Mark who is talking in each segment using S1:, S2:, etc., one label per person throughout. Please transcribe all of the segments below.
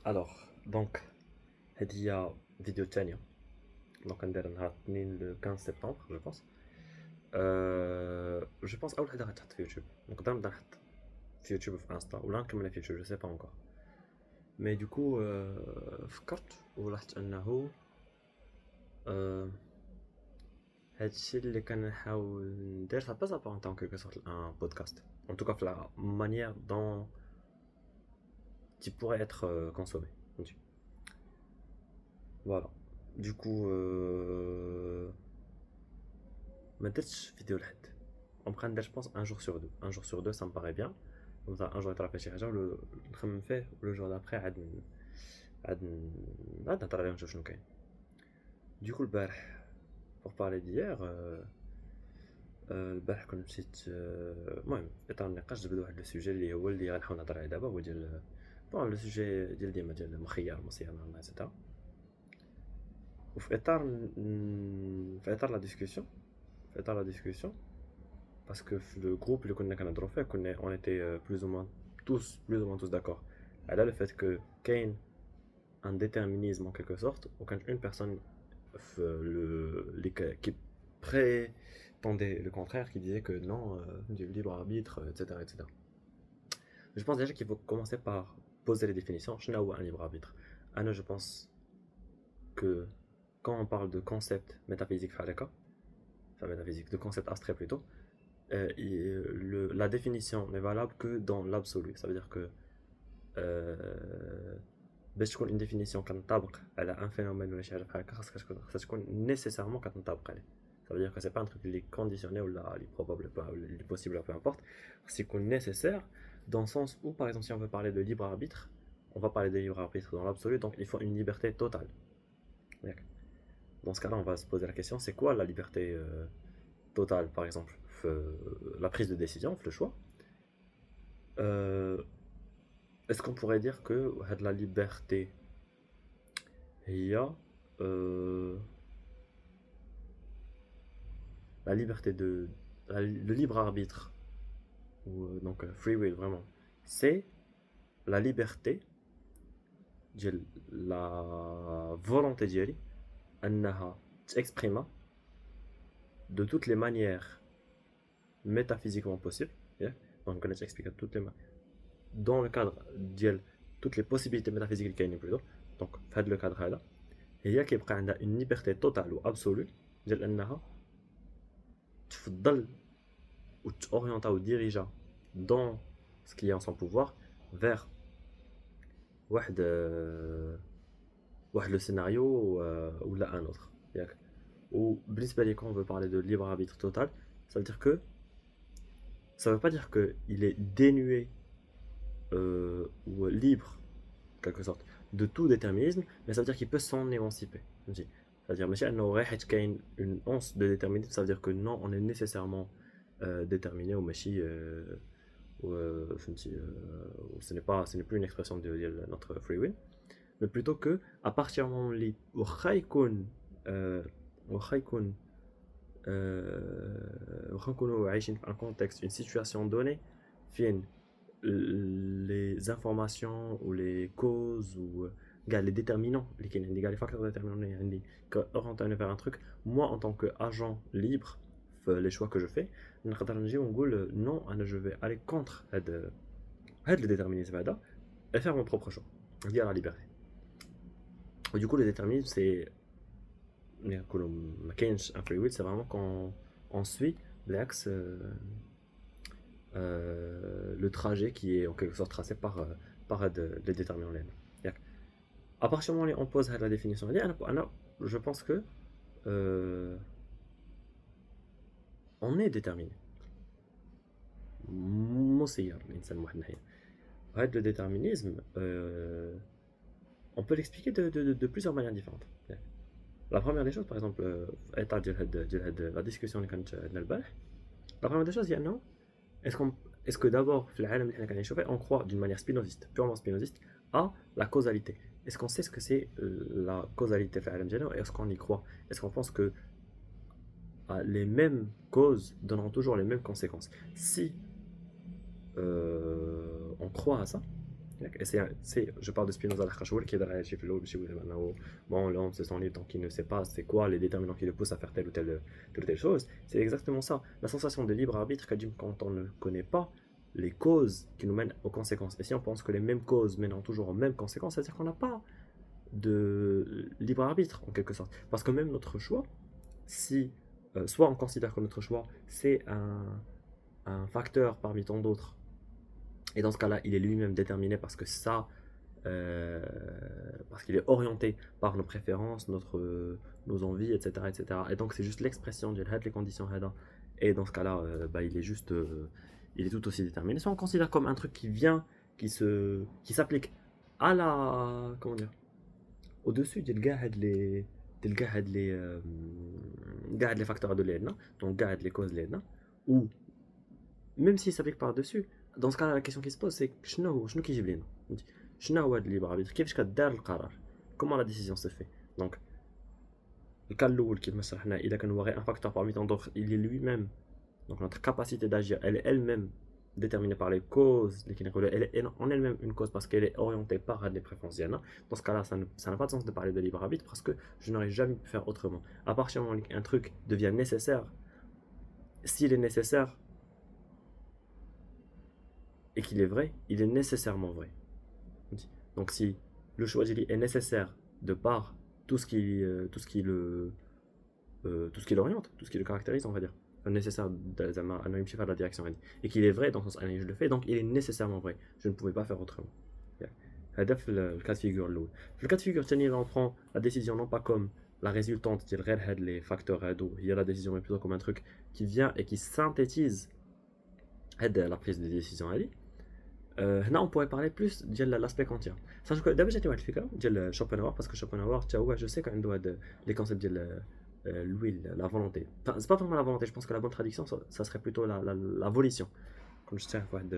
S1: Alors, donc, il y a vidéo تانية donc ندير نهار الاثنين le 15 septembre je pense. Je pense أول حاجة غتحط في يوتيوب، نقدر نبدا نحط في يوتيوب وفي انستا ولا نكملها في يوتيوب je sais pas encore. Mais du coup فكرت ولاحظت أنه هادشي اللي كنحاول ندير ça passe pas en tant que sorte un podcast. En tout cas la manière dont qui pourrait être consommé. Voilà. Du coup ما درتش فيديو لحد ونبقى ندير je pense un jour sur deux ça me paraît bien comme ça un jour يطرا شي حاجه ونخمم فيه ولو جور دابخي عاد نهضر عليه ونشوف شنو كاين. Du coup البارح pour parler d'hier البارح كنت مشيت المهم في اطار النقاش جبد واحد لو سوجي اللي هو اللي غنحاول نهضر عليه دابا هو ديال بون لو سوجي ديال ديما ديال مخيار مصيانه الله اكسيتيرا. وفي اطار لا ديسكوسيون parce que le groupe اللي كنا كنهضروا فيه كنا on était plus ou moins tous d'accord على le fait que كاين un déterminisme en quelque sorte ou quand une personne qui prétendait le contraire, qui disait que non, du libre arbitre, etc., etc. Je pense déjà qu'il faut commencer par poser les définitions. Je n'ai un libre arbitre. Anna, je pense que quand on parle de concept métaphysique, enfin métaphysique, de concept abstrait plutôt, la définition n'est valable que dans l'absolu. Ça veut dire que باش تكون une définition كتنطبق على un phénomène ولا شي حاجه بحال هكا خاصها تكون nécessairement كتنطبق عليه. Ça veut dire que c'est pas un truc qui est conditionné ou là, il est probable ou il est possible, peu importe. C'est qu'on est nécessaire dans le sens où, par exemple, si on veut parler de libre arbitre, on va parler de libre arbitre dans l'absolu, donc il faut une liberté totale. Dans ce cas-là, on va se poser la question, c'est quoi la liberté totale, par exemple la prise de décision, le choix. Est-ce qu'on pourrait dire que la liberté, il y a la liberté le libre arbitre ou donc free will vraiment c'est la liberté la volonté d'y انها t'exprimer de toutes les manières métaphysiquement possibles, donc on a expliqué toutes les dans le cadre de toutes les possibilités métaphysiques qu'il y a plutôt. Donc dans le cadre là il y a une liberté totale ou absolue ديال انها تفضل ou t'orienter ou diriger dans ce qui est en son pouvoir vers le scénario ou un autre. Ou quand on veut parler de libre arbitre total, ça veut dire que ça veut pas dire qu'il est dénué ou libre en quelque sorte de tout déterminisme, mais ça veut dire qu'il peut s'en émanciper. C'est-à-dire qu'il y a une once de déterminisme, ça veut dire que non, on est nécessairement déterminé ou ce n'est plus une expression de notre free will, mais plutôt que à partir du moment où on est dans un contexte, une situation donnée, les informations ou les causes ou les déterminants, les facteurs déterminants qui orientent vers un truc, moi en tant qu'agent libre, les choix que je fais, non, je vais aller contre le déterminisme et faire mon propre choix, dire la liberté. Et du coup, le déterminisme, c'est un free will, c'est vraiment quand on suit l'axe le trajet qui est en quelque sorte tracé par les déterminants. À partir du moment où on pose la définition, je pense que on est déterminé. Le déterminisme, on peut l'expliquer de plusieurs manières différentes. La première des choses, par exemple, la discussion la première des choses, non, est-ce que d'abord, on croit d'une manière spinoziste, purement spinoziste, à la causalité? Est-ce qu'on sait ce que c'est la causalité? Est-ce qu'on y croit? Est-ce qu'on pense que les mêmes causes donneront toujours les mêmes conséquences? Si on croit à ça, Et je parle de Spinoza al-Khashoggi qui est derrière chez Philo, bon, l'homme c'est son livre, donc il ne sait pas c'est quoi les déterminants qui le poussent à faire telle ou telle chose. C'est exactement ça. La sensation de libre arbitre, quand on ne connaît pas les causes qui nous mènent aux conséquences. Et si on pense que les mêmes causes mèneront toujours aux mêmes conséquences, c'est-à-dire qu'on n'a pas de libre arbitre en quelque sorte. Parce que même notre choix, si soit on considère que notre choix c'est un facteur parmi tant d'autres, et dans ce cas-là, il est lui-même déterminé parce que ça, parce qu'il est orienté par nos préférences, nos envies, etc., etc. Et donc c'est juste l'expression de les conditions هذا. Et dans ce cas-là, bah, il est tout aussi déterminé. Soit on considère comme un truc qui vient, qui s'applique à la, comment dire, au-dessus de les facteurs de l'aide, donc les causes de l'aide, ou même s'il s'applique par-dessus, dans ce cas-là, la question qui se pose, c'est شنو كيجيب لينا فهمتي شنو هو هذا الليبر arbitre كيفاش كدار القرار comment la décision se fait donc le cas الاول كيما شرحنا اذا كان هو غير un facteur parmi tant d'autres il est lui-même donc notre capacité d'agir elle est elle-même déterminée par les causes elle est en elle-même une cause parce qu'elle est orientée par les préférences ديالنا dans ce cas-là ça n'a pas de sens de parler de libre arbitre parce que je n'aurais jamais pu faire autrement à partir du moment où un truc devient nécessaire s'il est nécessaire et qu'il est vrai, il est nécessairement vrai. Donc si le choix est nécessaire de par tout ce qui l'oriente, tout ce qui le caractérise, on va dire, nécessaire à la direction et qu'il est vrai dans le sens je le fais, donc il est nécessairement vrai. Je ne pouvais pas faire autrement. هذا في le cas de figure الاول. في le cas de figure الثاني on prend la décision non pas comme la résultante ديال غير هاد les facteurs هادو هي la décision mais plutôt comme un truc qui vient et qui synthétise la prise de décision هذه. هنا on pourrait parler plus ديال l'aspect kantien. Sachant que دابا جاتني واحد الفكره ديال Schopenhauer parce que Schopenhauer حتى هو je sais عنده هاد les concepts ديال la volonté. Enfin, c'est pas vraiment la volonté, je pense que la bonne traduction ça serait plutôt la volition. Comme je tiens واحد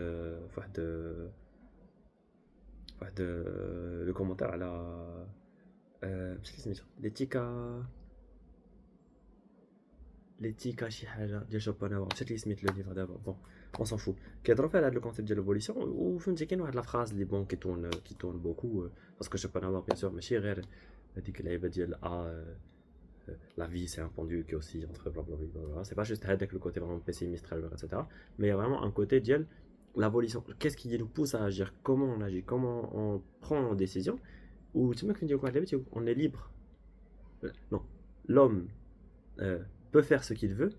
S1: le commentaire على مش اللي سميتو l'éthique شي حاجه ديال شوبنهاور مشات لي سميت لو ليفر دابا بون on s'en fout كيهضروا فيها على هذا الكونسيبت ديال الفوليسيون وفهمتي كاين واحد لا فراز اللي بون كي تون بوكو باسكو شوبنهاور بيان سور ماشي غير هذيك اللعيبه ديال la vie c'est un pendu qui aussi entre blablabla c'est pas juste هذاك le côté vraiment pessimiste etc mais il y a vraiment un côté ديال la volition qu'est-ce qui nous pousse à agir comment on agit comment on prend nos décisions ou tu me dis quoi on est libre non l'homme peut faire ce qu'il veut,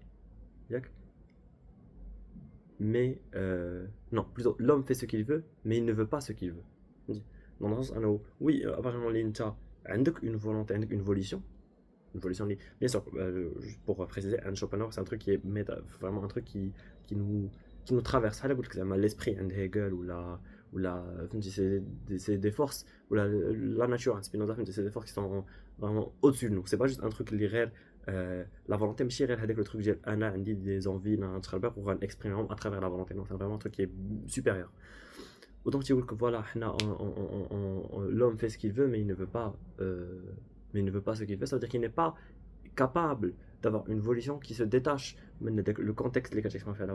S1: mais non, plutôt l'homme fait ce qu'il veut, mais il ne veut pas ce qu'il veut. Dans le sens, oui, à partir du moment où tu as une volonté, une volition, bien sûr, pour préciser, un Schopenhauer, c'est un truc qui est vraiment un truc qui nous traverse. L'esprit, un Hegel ou c'est des forces, ou la nature, Spinoza, c'est des forces qui sont vraiment au-dessus de nous. C'est pas juste un truc linéaire. La volonté ماشي غير هذاك le truc ديال انا عندي des envies نتخربق وغنexprimer à travers la volonté non c'est vraiment un truc qui est supérieur autant tu dis que voilà l'homme fait ce qu'il veut mais il ne veut pas ce qu'il fait ça veut dire qu'il n'est pas capable d'avoir une volition qui se détache le contexte اللي كتexprime فيه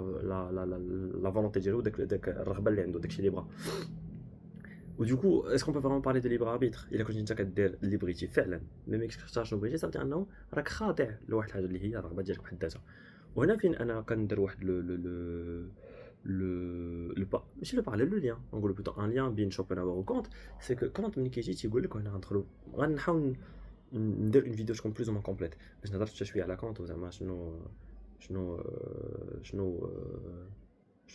S1: la volonté ديالو داك الرغبه اللي عنده داكشي اللي بغا. Ou du coup, est-ce qu'on peut vraiment parler de libre arbitre Il a continué à dire liberté, فعلا. Mais ملي كتختارش liberté, ça veut dire أنه راك خاضع لواحد الحاجة اللي هي الرغبة ديالك بحد ذاتها. وهنا فين أنا كندير واحد ماشي لو باراليل لو ليان، نقولو بلوتو ان ليان بين شوبنهاور و كونت، سي كو كونت ملي كيجي تيقول لك هنا غندخلو غنحاول ندير اون فيديو تكون بلوز او كومبليت باش نهضر حتى شويه على كونت وزعما شنو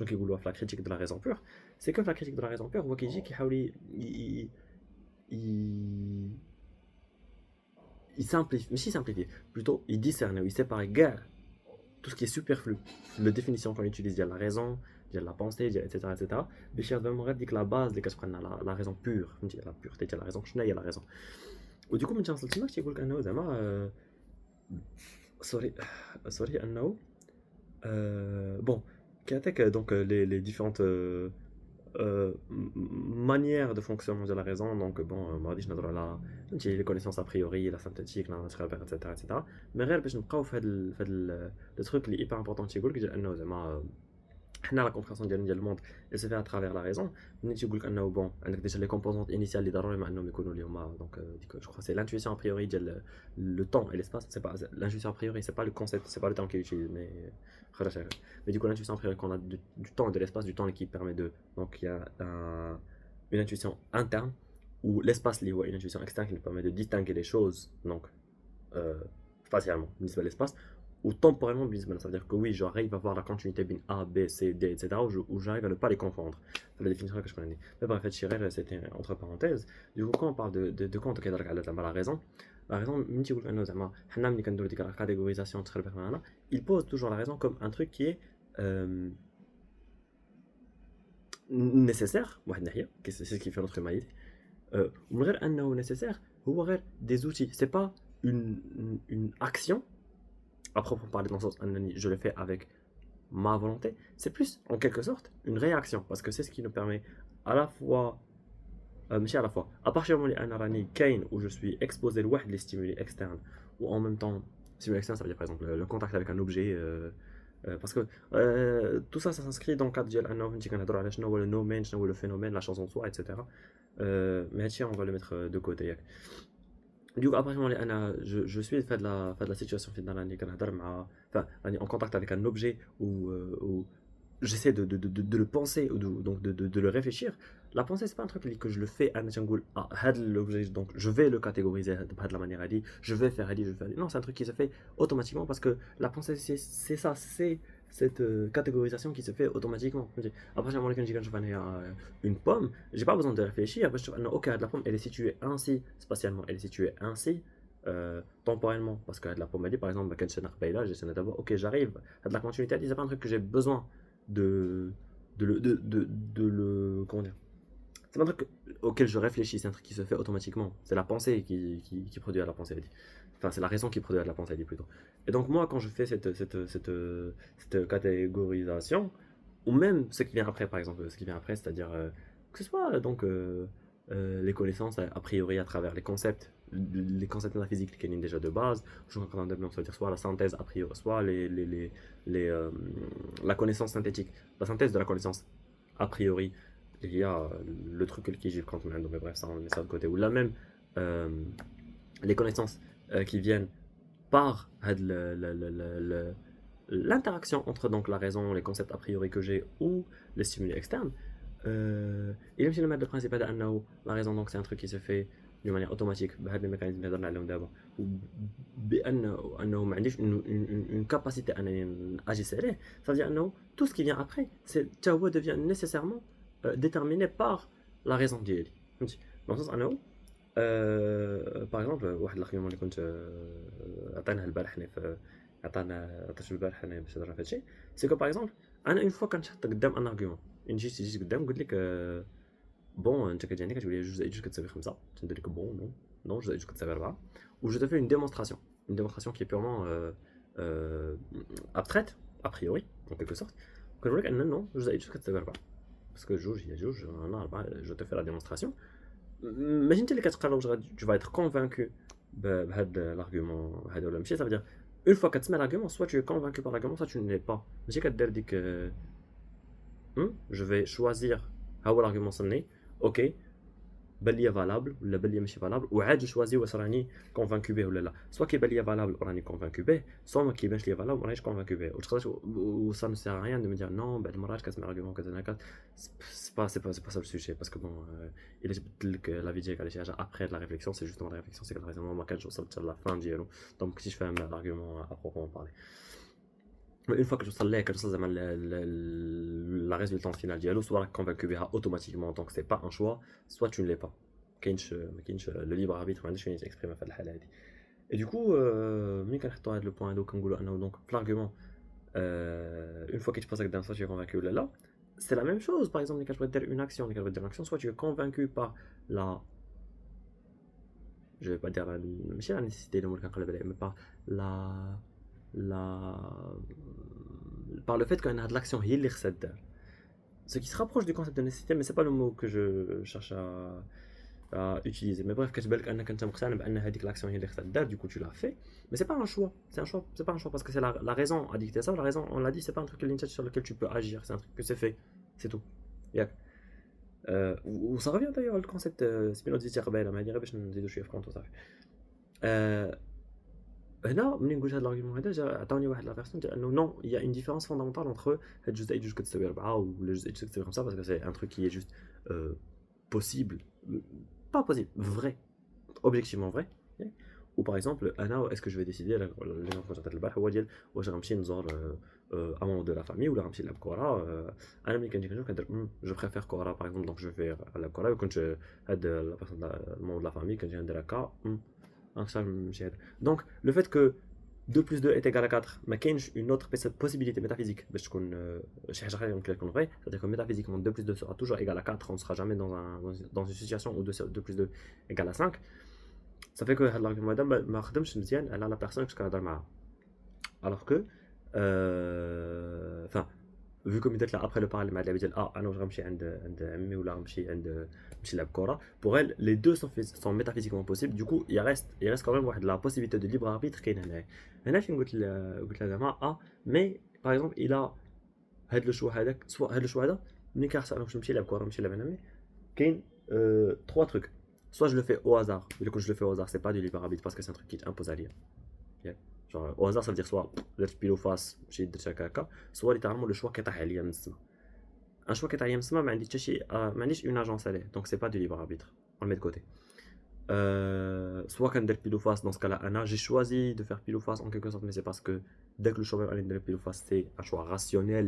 S1: كيقولوا في لا كريتيك دو لا ريزون بور. سي كو في لا كريتيك دو لا ريزون بور هو كيجي كيحاول il simplifie, mais si simplifier, plutôt il discerne, il sépare guerre tout ce qui est superflu, la définition qu'on utilise de la raison, de la pensée, etc. etc. Mais je vais dire que la base, la raison pure, la pureté de la raison, je n'ai la raison. Ou du coup, je me dis que sorry, bon, donc les différentes manière de fonctionnement de la raison donc bon on va dire les connaissances a priori la synthétique etc etc mais غير باش نبقاو في هذا le truc اللي hyper important تيقول لك ديال انه زعما حنا la compréhension ديال le monde elle se fait à travers la raison ملي تيقول لك انه bon عندك déjà les composantes initiales اللي ضروري مع انهم يكونوا اللي هما donc je crois c'est l'intuition a priori ديال le temps et l'espace c'est pas l'intuition a priori c'est pas le concept c'est pas le temps qu'il utilise mais du coup l'intuition a priori qu'on a du temps et de l'espace du temps qui permet de donc il y a une intuition interne ou l'espace lié à une intuition externe qui nous permet de distinguer les choses donc spatialement بالنسبة à l'espace ou temporellement bizarre. Ça veut dire que oui, j'arrive à voir la continuité bin A, B, C, D, etc. Où j'arrive à ne pas les confondre. C'est la définition que je connais. Mais bref, Chirel, c'était entre parenthèses. Du coup, quand on parle de quand on a la raison, même si vous la catégorisation, il pose toujours la raison comme un truc qui est nécessaire. C'est ce qui fait notre humanité. Nécessaire, des outils. C'est pas une action à proprement parler dans le sens je le fais avec ma volonté, c'est plus en quelque sorte une réaction parce que c'est ce qui nous permet à la fois à partir du moment où je suis exposé à les stimuli externes ou en même temps stimuli externes ça veut dire par exemple le contact avec un objet parce que tout ça ça s'inscrit dans le cadre de le nomen, le phénomène, la chose en soi, etc. Mais tiens, on va le mettre de côté. Du coup, après, je suis fait de la situation en contact avec un objet où j'essaie de le penser, ou donc de le réfléchir. La pensée, c'est pas un truc que je le fais à l'objet, donc je vais le catégoriser de la manière dit, je vais faire dit, je vais faire dit. Non, c'est un truc qui se fait automatiquement parce que la pensée, c'est ça, c'est cette catégorisation qui se fait automatiquement. Après, quand je fais une pomme, j'ai pas besoin de réfléchir. Après, je trouve, non, ok, la pomme, elle est située ainsi, spatialement, elle est située ainsi, temporellement. Parce que la pomme, elle dit, par exemple, quand je d'abord, ok, j'arrive à de la continuité, c'est pas un truc que j'ai besoin de, comment dire, c'est pas un truc auquel je réfléchis, c'est un truc qui se fait automatiquement. C'est la pensée qui produit à la pensée, elle dit. Enfin, c'est la raison qui produit à la pensée, elle dit plutôt. Et donc, moi, quand je fais cette catégorisation, ou même ce qui vient après, par exemple, ce qui vient après, c'est-à-dire que ce soit donc les connaissances a priori à travers les concepts métaphysiques qui viennent déjà de base, je crois dire soit la synthèse a priori, soit la connaissance synthétique, la synthèse de la connaissance a priori, il y a le truc qui j'ai quand même, mais bref, ça on met ça de côté, ou là même les connaissances qui viennent par l'interaction entre donc la raison, les concepts a priori que j'ai ou les stimuli externes. Et même si le maître de principe est la raison, donc c'est un truc qui se fait d'une manière automatique, les mécanismes d'abord, ou une capacité à agir, ça veut dire que tout ce qui vient après, devient nécessairement déterminé par la raison d'elle. Dans le sens par exemple واحد l'argument اللي كنت عطيناه البارح هنا في عطيته البارح هنا باش نهضر في هادشي سي كو باغ اكزومبل انا اون فوا كنتحط قدام ان ارغيومون جيت قدام قلت لك بون انت كتجيني كتقول لي 2 زائد 2 كتساوي 5 تندير لك بون نو 2 زائد 2 كتساوي 4 و جو te fais une démonstration qui est purement abstraite a priori en quelque sorte كنقول لك ان نو 2 زائد 2 كتساوي 4 باسكو جوج هي جوج انا 4 جو te fais la démonstration. ماشي انت اللي كتقرر واش tu vas être convaincu بهذا l'argument هذا ولا ماشي. ça veut dire une fois كتسمع l'argument soit tu es convaincu par l'argument soit tu ne l'es pas. ماشي كدير ديك je vais choisir ها هو l'argument صني اوكي بان ليا فالابل ولا بان ليا ماشي فالابل وعاد نشوازي واش راني كونفانكو به ولا لا. سوا كيبان ليا فالابل وراني كونفانكو به سوا ما كيبانش ليا فالابل ورانيش كونفانكو به. وتقدر و ça ne sert à rien de me dire non بعد المرات كتسمع l'argument كذا c'est pas ça le sujet parce que bon الا جبت لك لا فيديو على شي حاجه après de la réflexion c'est justement la réflexion c'est que raisonnement ما كانش وصلت لا فان ديالو دونك ما كنتيش فاهم l'argument à proprement parler. Une fois que je sais que la résultante finale ديالو soit راك convaincu بها automatiquement donc c'est pas un choix soit tu ne l'es pas. كاينش le libre arbitre ما عندش فين يتexprime في الحاله هذه. Et du coup ملي كنحطوا هذا البوان هذا كنقولوا انه donc l'argument une fois que tu poses que soit tu es convaincu ولا لا c'est la même chose. par exemple ملي كتبغي دير une action soit tu es convaincu par la je vais pas dire ماشي la nécessité le mot كنقلب عليه mais par par le fait que l'action هي اللي خصها دار. Ce qui se rapproche du concept de nécessité mais c'est pas le mot que je cherche à utiliser. Mais bref, كتبان لك انك انت مقتنع بان هذيك l'action هي اللي خصها دار, du coup tu l'as fait. Mais c'est pas un choix, c'est pas un choix parce que c'est la raison a dicté ça, la raison on l'a dit, c'est pas un truc sur lequel tu peux agir, c'est un truc que c'est fait, c'est tout. ياك. وصا revient d'ailleurs le concept Spinoza ديال قبيله, ما هادي غير باش نزيدو شويه في كونتو صافي. هنا منين قلت هذا الارغيومون هذا جا عطاوني واحد لا بيرسون ديال انه نو il y a une différence fondamentale entre هاد الجزئيه جوج كتساوي 4 ولا جزئيه جوج كتساوي 5 parce que c'est un truc qui est juste possible, pas possible, vrai, objectivement vrai. Ou par exemple انا est-ce que je vais décider l'exemple que جعطيت البارح هو ديال واش غنمشي نزور un membre de la famille ولا غنمشي نلعب كره. انا ملي كنجي كنشوف كندير جو بريفير كره باغ اكزومبل, دونك جو في نلعب كره. وكنت هاد لا بيرسون المون de la famille كنجي ندير هكا donc le fait que 2 plus 2 est égal à 4, mais qu'il y a une autre possibilité métaphysique, c'est-à-dire que métaphysiquement 2 plus 2 sera toujours égal à 4, on ne sera jamais dans une situation où 2 plus 2 égale à 5. Ça fait que l'argument ما خدمش مزيان على la personne que كنهضر معاها. Alors que enfin vu comme il est là après le parallèle مع اللعبه ديال انا واش غنمشي عند عمي ولا غنمشي نمشي نلعب كره, pour elle les deux sont métaphysiquement possibles. Du coup il reste quand même واحد la possibilité de libre arbitre كاين هنا فين قلت لها زعما mais par exemple il a هاد لو شوا هذاك, سواء هاد لو شوا هذا ملي كيحس انا واش نمشي نلعب كره نمشي نلعب عند عمي, كاين trois trucs. Soit je le fais au hasard, et quand je le fais au hasard c'est pas du libre arbitre parce que c'est un truc qui t'impose à lire. Genre au hasard ça veut dire soit درت pile ou face مشيت درت هكا, soit littéralement le choix كيطيح عليا من السما. Un choix كيطيح عليا من السما ما عندي حتى شي, ما عنديش une agence عليه, donc c'est pas du libre arbitre, on le met de côté. Soit quand je pile ou face, dans ce cas-là, j'ai choisi de faire pile ou face en quelque sorte, mais c'est parce que dès que le choix de pile ou face, c'est un choix rationnel,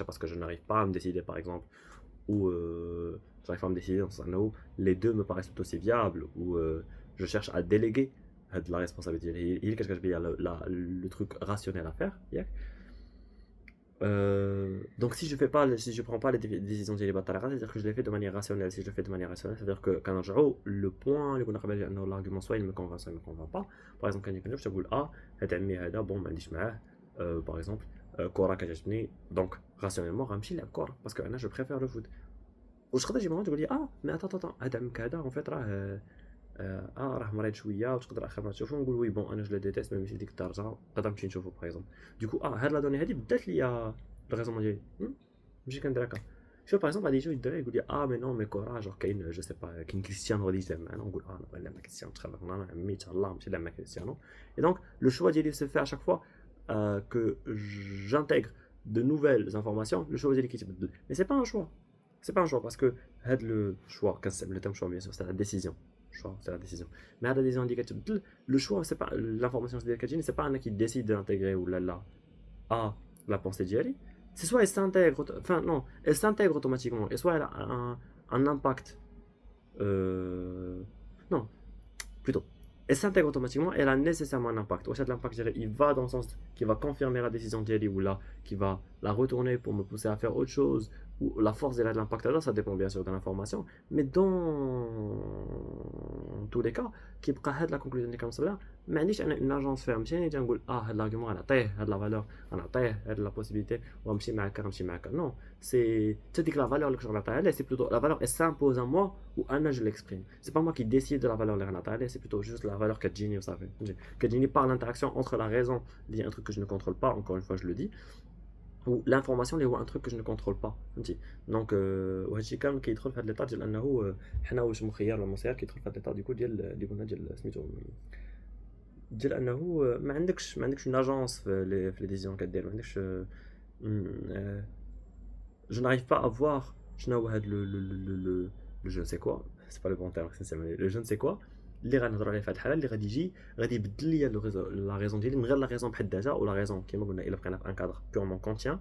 S1: parce que je n'arrive pas à me décider par exemple, ou j'arrive pas à me décider dans un où les deux me paraissent tout aussi viables, ou je cherche à déléguer de la responsabilité. Il y a le truc rationnel à faire. Donc si je prends pas les décisions délibérées, c'est-à-dire que je les fais de manière rationnelle. Si je le fais de manière rationnelle, c'est-à-dire que quand je le point, l'argument soit il me convainc, soit il me convainc pas. Par exemple quand je dis هاد عمي هذا bon ما عنديش معاه par exemple كره كتعجبني, donc rationnellement غنمشي نلعب كره parce que انا je préfère le foot. وتقدر تجي معاهم تقول لي مي اتا هاد عمك هذا اون فيت راه مريض شويه وتقدر اخر ما تشوفو, نقول وي بون انا جو لو ديتيست مي ماشي ديك الدرجه, نقدر نمشي نشوفو باغ اكزومبل. دوكو هاد لا دوني هادي بدات ليا الريزون ديالي, نمشي كندير هكا. شوف باغ اكزومبل غادي يجيو الدراري يقول لي مي نو مي كورا جور كاين جو سي با كاين كريستيانو غادي يلعب معنا, نقول نبغي نلعب مع كريستيانو تخلف انا عمي تهلا نمشي نلعب مع كريستيانو. اي دونك لو شوا ديالي سي في ا شاك فوا que j'intègre de nouvelles informations, le choix ديالي كيتبدل. Mais c'est pas un choix. C'est pas un choix parce que le choix, le terme choix bien sûr, c'est la décision. Choix, c'est la décision. Mais la décision indicative, le choix, c'est pas l'information c'est pas un qui décide de l'intégrer ou là à la pensée d'hier. C'est soit elle s'intègre, enfin non, elle s'intègre automatiquement, et soit elle a un impact. Non, plutôt. Elle s'intègre automatiquement, elle a nécessairement un impact. Ou cet impact, il va dans le sens qui va confirmer la décision d'hier ou là, qui va la retourner pour me pousser à faire autre chose. Ou la force de l'impact là, ça dépend bien sûr de l'information, mais dans tous les cas qui peut la conclusion comme ça, mais une agence ferme chez نقول هذا l'argument انا عطيه هذا la valeur انا عطيه هذا la possibilité وامشي معاك non, c'est ديك la valeur اللي كنعطيها, c'est plutôt la valeur elle s'impose à moi ou انا je l'exprime. C'est pas moi qui décide de la valeur اللي غنعطيها, c'est plutôt juste la valeur كتجيني وصافي, كتجيني par l'interaction entre la raison, il y a un truc que je ne contrôle pas, encore une fois je le dis, ou l'information اللي هو un truc que je ne contrôle pas, فهمتي. دونك وهادشي كامل كيدخل في هاد ليطا ديال انه حنا واش مخير ولا مسير, كيدخل في هاد ليطا ديكو ديال اللي قلنا ديال سميتو ديال انه ما عندكش اون اجونس في لي ديسيزيون كدير, ما عندكش je n'arrive pas à voir شنو هو هاد le je ne sais quoi, c'est pas le bon terme essentiellement, le je ne sais quoi اللي غنهضروا عليه في هاد الحاله اللي غادي يبدل ليا لا ريزون ديالي من غير لا ريزون بحد ذاتها, ولا ريزون كيما قلنا الا بقينا في ان كادر بيورمون كونتيان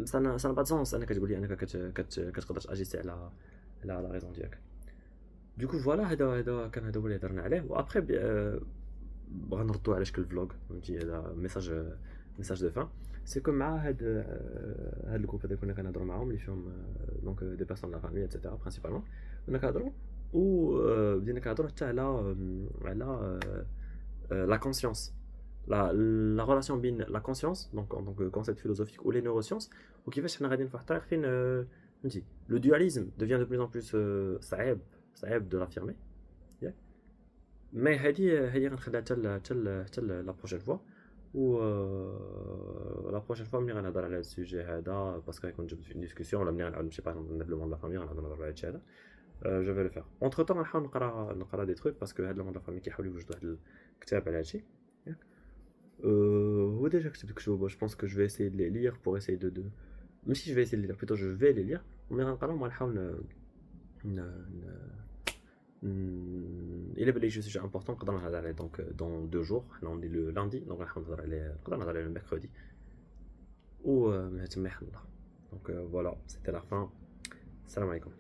S1: ça n'a pas de sens انك كتقول لي انك كتقدر تاجيسي على لا ريزون ديالك. دوكو فوالا هذا كان هذا هو اللي هضرنا عليه. وابخي غنردوا على شكل فلوغ, فهمتي, هذا ميساج دو فان. سي كو مع هاد الجروب هذا كنا كنهضروا معاهم اللي فيهم دونك دي بيرسون لا فامي ايتترا برينسيبالمون, كنا كنهضروا و بدينا كنهضروا حتى على la conscience, la relation بين la conscience donc en tant que concept philosophique ou les neurosciences, وكيفاش حنا غاديين في واحد الطريق فين فهمتي le dualisme devient de plus en plus صعيب صعيب de l'affirmer. ياك؟ مي هادي غنخليها حتى لا بروشين فوا. و لا بروشين فوا ملي غنهضر على هاد السوجي هذا باسكو غيكون جبت في ديسكسيون ولا ملي غنعاود نمشي باغ اكزومبل لو مون لا فامي غنعاود نهضر على هادشي هذا. جو في لو فيغ اونتر طون غنحاول نقرا دي تروك باسكو هاد لو مون لا فامي كيحاولوا يوجدوا واحد الكتاب على هادشي. ياك؟ هو ديجا كتبت كتب جو بونس كو جو في اسيي دو لي لير بور اسيي دو ماشي جو في اسيي دو لي لير بلوتو جو في لي لير وملي غنقراهم غنحاول il est بلي شي سوجي امبورطون نقدر نهضر عليه دونك دون دو جور حنا اون لو لاندي دونك غنحاول نهضر عليه نقدر نهضر عليه الميركودي و من تما يحل الله دونك فوالا سيتي لا فان السلام عليكم